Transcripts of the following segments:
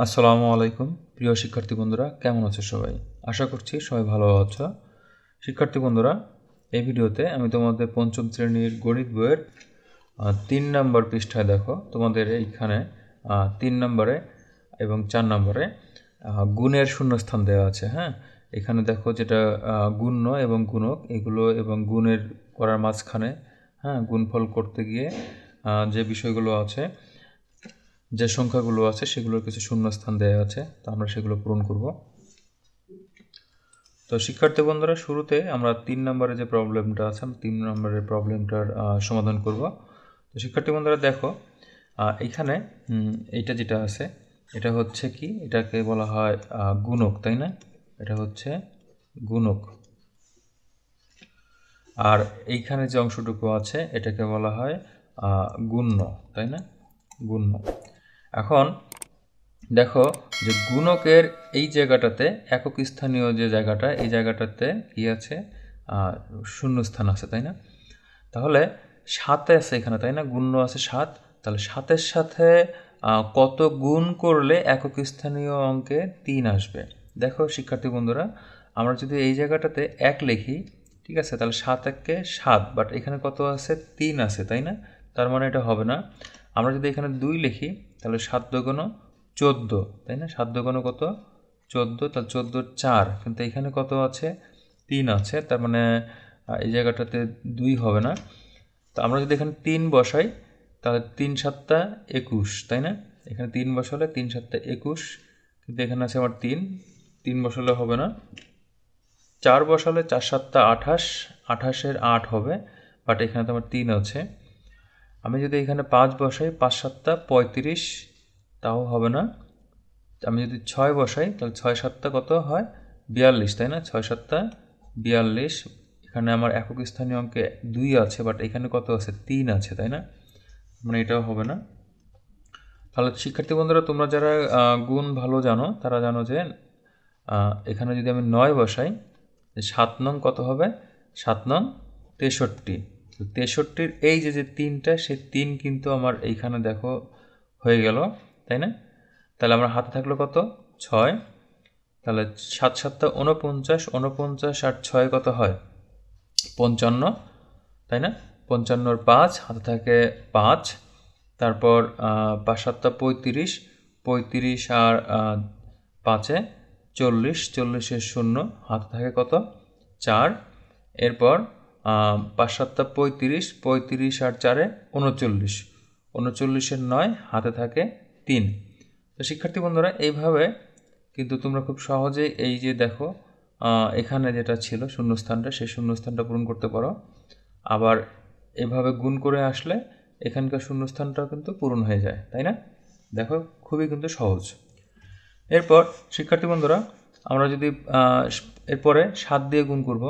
আসসালামু আলাইকুম প্রিয় শিক্ষার্থী বন্ধুরা, কেমন আছো সবাই? আশা করছি সবাই ভালো আছো। শিক্ষার্থী বন্ধুরা, এই ভিডিওতে আমি তোমাদের পঞ্চম শ্রেণীর গণিত বইয়ের 3 নম্বর পৃষ্ঠায় দেখো, তোমাদের এইখানে 3 নম্বরে এবং 4 নম্বরে গুণের শূন্যস্থান দেওয়া আছে। হ্যাঁ, এখানে দেখো যেটা গুণ্য এবং গুণক এগুলো এবং গুণের করার মাঝখানে গুণফল করতে গিয়ে যে বিষয়গুলো আছে, যে সংখ্যাগুলো আছে সেগুলোর কিছু শূন্যস্থান দেওয়া আছে, তো আমরা সেগুলো পূরণ করব। তো শিক্ষার্থী বন্ধুরা, শুরুতে আমরা 3 নম্বরে যে প্রবলেমটা আছে, 3 নম্বরের প্রবলেমটার সমাধান করব। তো শিক্ষার্থী বন্ধুরা দেখো, এইখানে এইটা যেটা আছে এটা হচ্ছে কি, এটাকে বলা হয় গুণক, তাই না? এটা হচ্ছে গুণক। আর এইখানে যে অংশটুকু আছে এটাকে বলা হয় গুণ্য, তাই না? গুণ্য। এখন দেখো যে গুণকের এই জায়গাটাতে একক স্থানীয় যে জায়গাটা, এই জায়গাটাতে কি আছে? শূন্যস্থান আছে, তাই না? তাহলে 7 আছে এখানে, তাই না? গুণ্য আছে 7। তাহলে 7-এর সাথে কত গুণ করলে একক স্থানীয় অঙ্কে 3 আসবে? দেখো শিক্ষার্থী বন্ধুরা, আমরা যদি এই জায়গাটাতে 1 লিখি, ঠিক আছে, তাহলে 7 একে 7, বাট এখানে কত আছে? 3 আছে, তাই না? তার মানে এটা হবে না। আমরা যদি এখানে 2 লিখি তাহলে 7 দুগুণ 14, তাই না? 7 দুগুণ কত? 14। তাহলে 14 4, কিন্তু এখানে কত আছে? 3 আছে, তার মানে এই জায়গাটাতে 2 হবে না। তো আমরা যদি এখানে 3 বসাই তাহলে 3 7 21, তাই না? এখানে 3 বসালে 3 7 21, কিন্তু এখানে আছে আমার 3 বসালে হবে না। 4 বসালে 4 7 28, 28-এর 8 হবে, বাট এখানে তো আমার 3 আছে। আমি যদি এখানে 5 বসাই, 5 7 35, তাও হবে না। আমি যদি 6 বসাই তাহলে 6 7 কত হয়? 42, তাই না? 6 7 42। এখানে আমার একক স্থানীয় অঙ্কে 2 আছে, বাট এখানে কত আছে? 3 আছে, তাই না? মানে এটাও হবে না। তাহলে শিক্ষার্থী বন্ধুরা, তোমরা যারা গুণ ভালো জানো তারা জানো যে এখানে যদি আমি 9 বসাই, 7 নং কত হবে? 7 নং 63। 63-র এই যে 3টা, সেই 3 কিন্তু আমার এইখানে দেখো হয়ে গেল, তাই না? তাহলে আমার হাতে থাকলো কত? 6। তাহলে 7 7 49, 49 আর 6 কত হয়? 55, তাই না? 55-র 5, হাতে থাকে 5। তারপর 5 7 35, 35 আর 5-এ 40, 40-এর 0, হাতে থাকে কত? 4। এরপর 5 7 35, 35 আর 4-এ 39, 39-এর 9, হাতে থাকে 3। তো শিক্ষার্থী বন্ধুরা, এইভাবে কিন্তু তোমরা খুব সহজেই এই যে দেখো এখানে যেটা ছিল শূন্যস্থানটা, সেই শূন্যস্থানটা পূরণ করতে পারো। আবার এভাবে গুণ করে আসলে এখানকার শূন্যস্থানটাও কিন্তু পূরণ হয়ে যায়, তাই না? দেখো, খুবই কিন্তু সহজ। এরপর শিক্ষার্থী বন্ধুরা, আমরা যদি এরপরে 7 দিয়ে গুণ করব,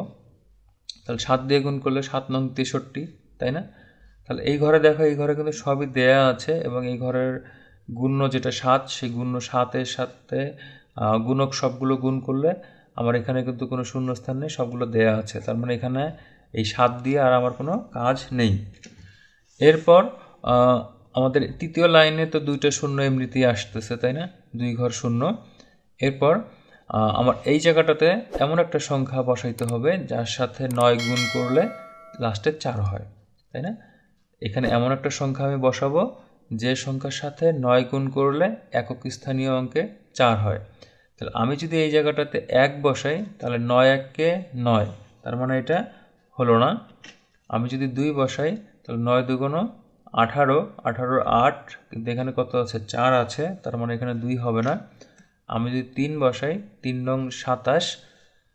তাহলে 7 দিয়ে গুণ করলে 7 নং 63, তাই না? তাহলে এই ঘরে দেখো, এই ঘরে কিন্তু সবই দেয়া আছে, এবং এই ঘরের গুণ্য যেটা 7, সেই গুণ্য 7-এর সাথে গুণক সবগুলো গুণ করলে আমার এখানে কিন্তু কোনো শূন্যস্থান নেই, সবগুলো দেয়া আছে। তার মানে এখানে এই 7 দিয়ে আর আমার কোনো কাজ নেই। এরপর আমাদের তৃতীয় লাইনে তো 2টা শূন্য এমনিতেই আসতেছে, তাই না? 2 ঘর শূন্য। এরপর আমার এই জায়গাটাতে এমন একটা সংখ্যা বসাইতে হবে যার সাথে 9 গুণ করলে লাস্টে 4 হয়, তাই না? এখানে এমন একটা সংখ্যা আমি বসাবো যে সংখ্যার সাথে 9 গুণ করলে একক স্থানীয় অঙ্কে 4 হয়। তাহলে আমি যদি এই জায়গাটাতে 1 বসাই তাহলে 9 1-কে 9, তার মানে এটা হলো না। আমি যদি 2 বসাই তাহলে 9 2 18, 18 8, কিন্তু এখানে কত আছে? 4 আছে, তার মানে এখানে 2 হবে না। আমি যদি 3 বসাই, 3 নং 27,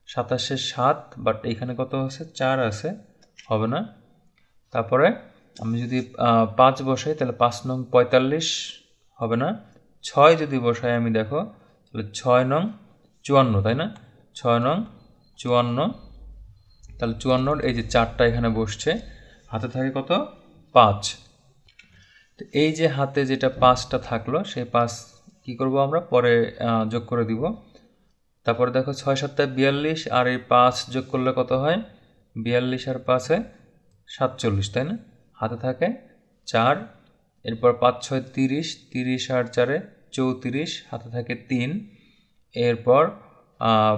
27-এর 7, বাট এখানে কত আছে? 4 আছে, হবে না। তারপরে আমি যদি 5 বসাই তাহলে 5 নং 45, হবে না। 6 যদি বসাই আমি, দেখো, তাহলে 6 নং 54, তাই না? 6 নং 54, তাহলে 54-র এই যে 4টা এখানে বসছে, হাতে থাকে কত? 5। তো এই যে হাতে যেটা 5টা থাকলো, সেই 5 কি করব আমরা? পরে যোগ করে দিব। তারপরে দেখো 6 7 42, আর এই 5 যোগ করলে কত হয়? 42 আর 5-এ 47, তাই না? হাতে থাকে 4। এরপর 5 6 30, 30 আর 4-এ 34, হাতে থাকে 3। এরপর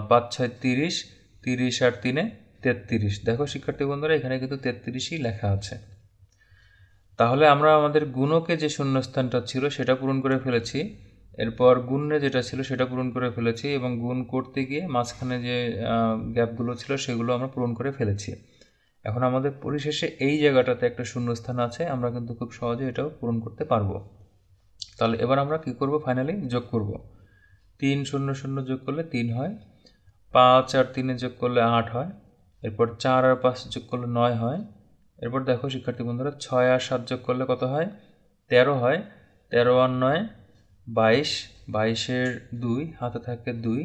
5 6 30, 30 আর 3 33। দেখো শিক্ষার্থী বন্ধুরা, এখানে কিন্তু 33ই লেখা আছে। তাহলে আমরা আমাদের গুণকে যে শূন্যস্থানটা ছিল সেটা পূরণ করে ফেলেছি, এরপর গুণে যেটা ছিল সেটা পূরণ করে ফেলেছি, এবং গুণ করতে গিয়ে মাঝখানে যে গ্যাপগুলো ছিল সেগুলো আমরা পূরণ করে ফেলেছি। এখন আমাদের পরিশেষে এই জায়গাটাতে একটা শূন্যস্থান আছে, আমরা কিন্তু খুব সহজে এটাও পূরণ করতে পারবো। তাহলে এবার আমরা কি করব, ফাইনালি যোগ করব। 3 0 0 যোগ করলে 3 হয়, 5 আর 3 যোগ করলে 8 হয়, এরপর 4 আর 5 যোগ করলে 9 হয়। এরপর দেখো শিক্ষার্থী বন্ধুরা, 6 আর 7 যোগ করলে কত হয়, 13 হয়। 13 আর 9 22, 22-এর 2 হাতে থাকে 2,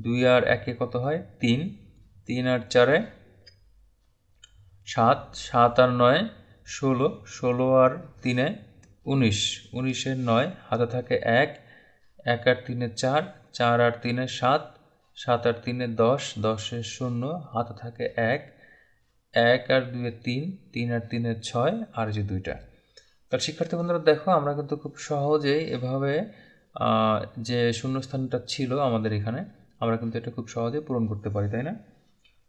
2 আর 1-এ কত হয় 3, 3 আর 4-এ 7, 7 আর 9 16, 16 আর 3-এ 19, 19-এর 9 হাতে থাকে 1, 1 আর 3-এ 4, 4 আর 3-এ 7, 7 আর 3-এ 10, 10-এর 0 হাতে থাকে 1, 1 আর 2-এ 3, 3 আর 3-এ 6, আর যে 2টা। তাহলে শিক্ষার্থী বন্ধুরা দেখো, আমরা কিন্তু খুব সহজেই এভাবে যে শূন্যস্থানটা ছিল আমাদের এখানে, আমরা কিন্তু এটা খুব সহজে পূরণ করতে পারি, তাই না?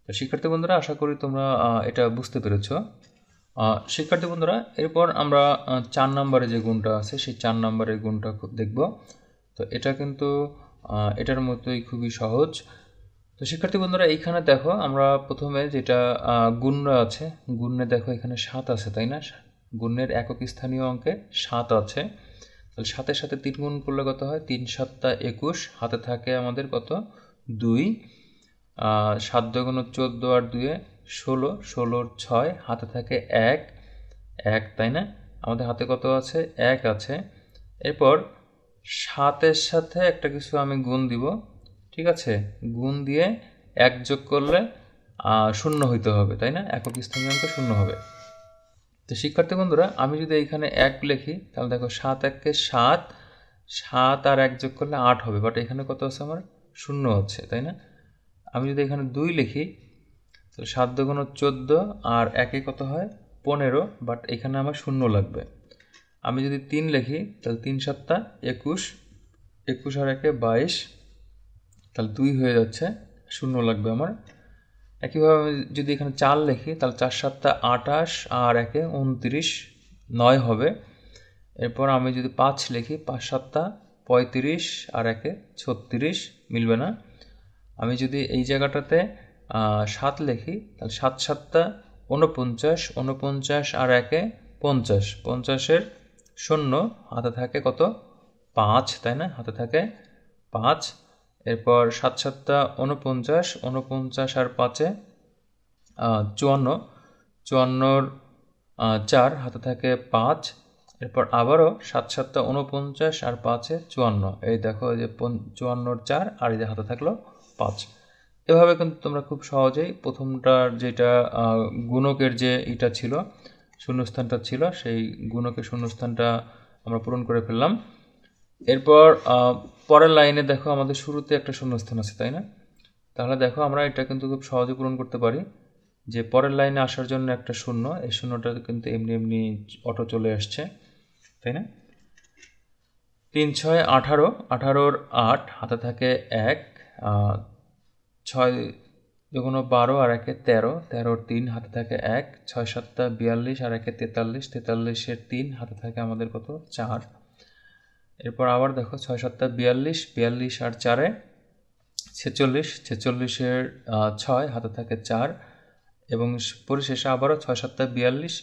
তো শিক্ষার্থী বন্ধুরা, আশা করি তোমরা এটা বুঝতে পেরেছো। শিক্ষার্থী বন্ধুরা, এরপর আমরা 4 নম্বরে যে গুণটা আছে সেই 4 নম্বরের গুণটা দেখব। তো এটা কিন্তু এটার মতোই খুবই সহজ। তো শিক্ষার্থী বন্ধুরা, এইখানে দেখো আমরা প্রথমে যেটা গুণ্য আছে, গুণ্যে দেখো এখানে 7 আছে, তাই না? গুণ্যের একক স্থানীয় অঙ্কে 7 আছে। তাহলে 7-এর সাথে 3 গুণ করলে কত হয়, 3 7 21, হাতে থাকে আমাদের কত 2, 7 2 14 আর 2 16, 16-র 6 হাতে থাকে 1, 1, তাই না? আমাদের হাতে কত আছে, 1 আছে। এরপর 7-এর সাথে একটা কিছু আমি গুণ দিব, ঠিক আছে? গুণ দিয়ে 1 যোগ করলে 0 হইতে হবে, তাই না? একক স্থানীয় অঙ্ক 0 হবে। তো শিক্ষার্থী বন্ধুরা, আমি যদি এখানে 1 লিখি তাহলে দেখো 7 1-কে 7, 7 আর 1 যোগ করলে 8 হবে, বাট এখানে কত আছে আমার 0 আছে, তাই না? আমি যদি এখানে 2 লিখি তাহলে 7 2 14 আর 1-এ কত হয় 15, বাট এখানে আমার 0 লাগবে। আমি যদি 3 লিখি তাহলে 3 7 21, 21 আর 1-এ 22, তাহলে 2 হয়ে যাচ্ছে, 0 লাগবে আমার। একইভাবে আমি যদি এখানে 4 লিখি তাহলে 4 7 28 আর 1-এ 29, 9 হবে। এরপর আমি যদি 5 লিখি, 5 7 35 আর 1-এ 36, মিলবে না। আমি যদি এই জায়গাটাতে 7 লিখি তাহলে 7 7 49, 49 আর 1-এ 50, 50-এর 0 হাতে থাকে কত 5, তাই না? হাতে থাকে 5। এরপর 7 7 49, 49 আর 5-এ 54, 54-র 4 হাতে থাকে 5। এরপর আবারও 7 7 49 আর 5-এ 54, এই দেখো এই যে 54-র 4 আর এই যে হাতে থাকলো 5। এভাবে কিন্তু তোমরা খুব সহজেই প্রথমটার যেটা গুণকের যে এটা ছিল, শূন্যস্থানটা ছিল, সেই গুণকের শূন্যস্থানটা আমরা পূরণ করে ফেললাম। এরপর পরের লাইনে দেখো আমাদের শুরুতে একটা শূন্যস্থান আছে, তাই না? তাহলে দেখো আমরা এটা কিন্তু খুব সহজে পূরণ করতে পারি, যে পরের লাইনে আসার জন্য একটা শূন্য, এই শূন্যটা কিন্তু এমনি এমনি অটো চলে আসছে, তাই না? 3 6 18, 18-র 8 হাতে থাকে 1, 6 2 12 আর 1-এ 13, 13-র 3 হাতে থাকে 1, 6 7 42 আর 1-এ 43, 43-এর 3 হাতে থাকে আমাদের কত 4। এরপর আবার দেখো 6 7 42, 42 আর 4-এ 46, 46-এর 6 হাতে থাকে 4, এবং পরিশেষে আবারও 6 7 42,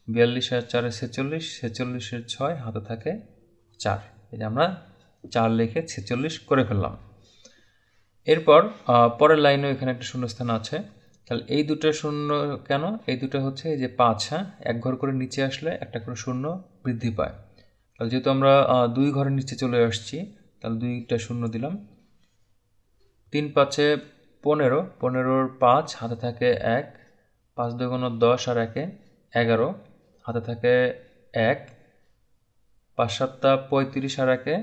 42 আর 4-এ 46, 46-এর 6 হাতে থাকে 4। এই যে আমরা 4 লিখে 46 করে ফেললাম। এরপর পরের লাইনেও এখানে একটা শূন্যস্থান আছে। তাহলে এই দুটো শূন্য কেন, এই দুটো হচ্ছে এই যে 5, হ্যাঁ, এক ঘর করে নিচে আসলে একটা করে শূন্য বৃদ্ধি পায়। তাহলে যেহেতু আমরা 2 ঘরের নিচে চলে আসছি, তাহলে 2টা শূন্য দিলাম। 3 5 15, 15-র 5 হাতে থাকে 1, 5 2 10 আর 1-এ 11 হাতে থাকে 1, 5 7 35 আর 1-এ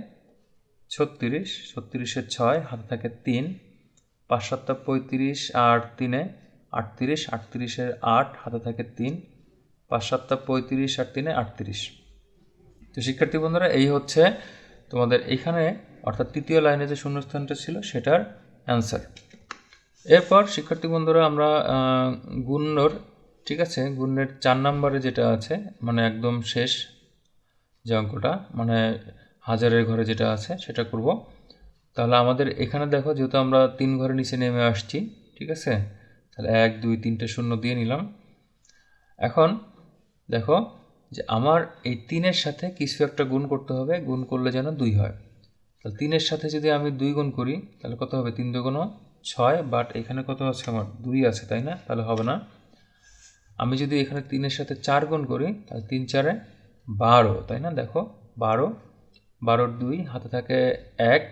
36, 36-এর 6 হাতে থাকে 3, 5 7 35 আর 3-এ 38, 38-এর 8 হাতে থাকে 3, 5 7 35 আর 3-এ 38। তো শিক্ষার্থী বন্ধুরা, এই হচ্ছে তোমাদের এখানে অর্থাৎ তৃতীয় লাইনে যে শূন্যস্থানটা ছিল সেটার অ্যান্সার। এরপর শিক্ষার্থী বন্ধুরা আমরা গুণ্যর, ঠিক আছে, গুণ্যের 4 নম্বরে যেটা আছে মানে একদম শেষ যে অঙ্কটা মানে হাজারের ঘরে যেটা আছে সেটা করব। তাহলে আমাদের এখানে দেখো যেহেতু আমরা 3 ঘরের নিচে নেমে আসছি, ঠিক আছে, তাহলে 1 2 3টে শূন্য দিয়ে নিলাম। এখন দেখো যে আমার এই 3-এর সাথে কিছু একটা গুণ করতে হবে, গুণ করলে যেন 2 হয়। তাহলে 3-এর সাথে যদি আমি 2 গুণ করি তাহলে কত হবে? 3 2 6, বাট এখানে কত আছে? আমার 2 আছে, তাই না? তাহলে হবে না। আমি যদি এখানে 3-এর সাথে 4 গুণ করি তাহলে 3 4 12, তাই না? দেখো 12, 12 2 হাতে থাকে 1,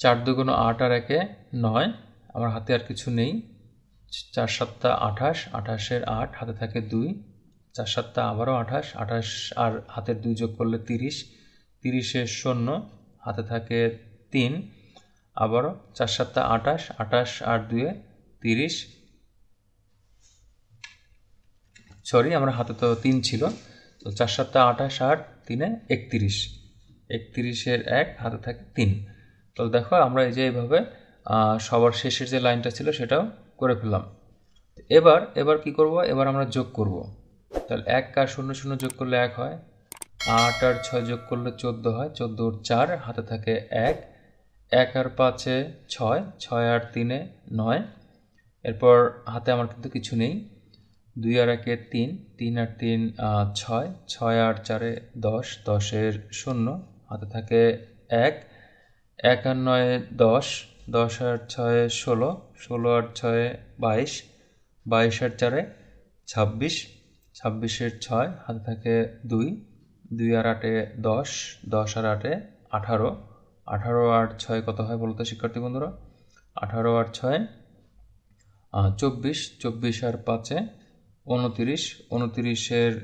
4 2 8 আর 1 9, আমার হাতে আর কিছু নেই। 4 7 28, 28-এর 8 হাতে থাকে 2, 4 7 আবারও 28, 28 আর হাতের 2 যোগ করলে 30, 30-এর 0 হাতে থাকে 3, আবারও 4 7 28, 28 আর 2 30, সরি আমার হাতে তো 3 ছিল, তো 4 7 28 আর 3 31, 31-এর 1 হাতে থাকে 3। তো দেখো আমরা এই যে এইভাবে সবার শেষের যে লাইনটা ছিল সেটাও করে ফেললাম। এবার কি করব? এবার আমরা যোগ করব। তাহলে 1 আর 0 0 যোগ করলে 1 হয়, 8 আর 6 যোগ করলে 14 হয়, 14 4 হাতে থাকে 1, 1 আর 5 6, 6 আর 3 9, এরপর হাতে আমার কিন্তু কিছু নেই। 2 আর 1 3, 3 আর 3 6, 6 আর 4 10, 10-এর 0 হাতে থাকে 1, 1 আর 9 10, 10 আর 6 16, 16 আর 6 22, 22 আর 4 26, 26-এর 6 হাতে থাকে 2, 2 আর 8 10, 10 আর 8 18, 18 আর 6 কত হয় বলতো শিক্ষার্থী বন্ধুরা? 18 আর 6 24, 24 আর 5 29, 29-এর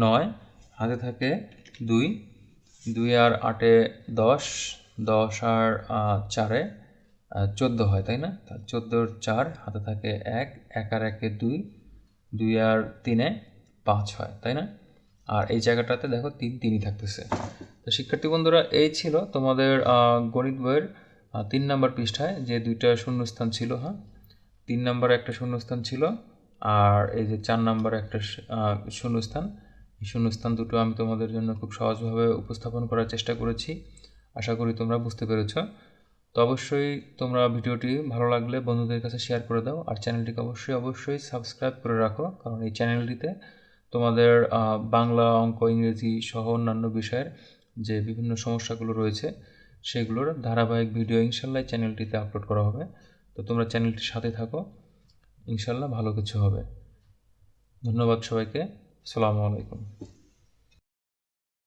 9 হাতে থাকে 2, 2 আর 8 10, 10 আর 4 14 হয়, তাই না? 14-এর 4 হাতে থাকে 1, 1 আর 1 2, 2 আর 3 5 হয়, তাই না? আর এই জায়গাটাতে দেখো 3 3ই থাকতেছে। তো শিক্ষার্থী বন্ধুরা এই ছিল তোমাদের গণিত বইয়ের 3 নম্বর পৃষ্ঠায় যে 2টা শূন্যস্থান ছিল। হ্যাঁ, 3 নম্বরে একটা শূন্যস্থান ছিল আর এই যে 4 নম্বরে একটা শূন্যস্থান। এই শূন্যস্থান দুটো আমি তোমাদের জন্য খুব সহজভাবে উপস্থাপন করার চেষ্টা করেছি। আশা করি তোমরা বুঝতে পেরেছো। তো অবশ্যই তোমরা ভিডিওটি ভালো লাগলে বন্ধুদের কাছে শেয়ার করে দাও আর চ্যানেলটিকে অবশ্যই সাবস্ক্রাইব করে রাখো, কারণ এই চ্যানেলটিতে তোমাদের বাংলা, অঙ্ক, ইংরেজি সহ অন্যান্য বিষয়ের যে বিভিন্ন সমস্যাগুলো রয়েছে সেগুলোর ধারাবাহিক ভিডিও ইনশাল্লাহ চ্যানেলটিতে আপলোড করা হবে। তো তোমরা চ্যানেলটির সাথে থাকো, ইনশাল্লাহ ভালো কিছু হবে। ধন্যবাদ সবাইকে। আসসালামু আলাইকুম।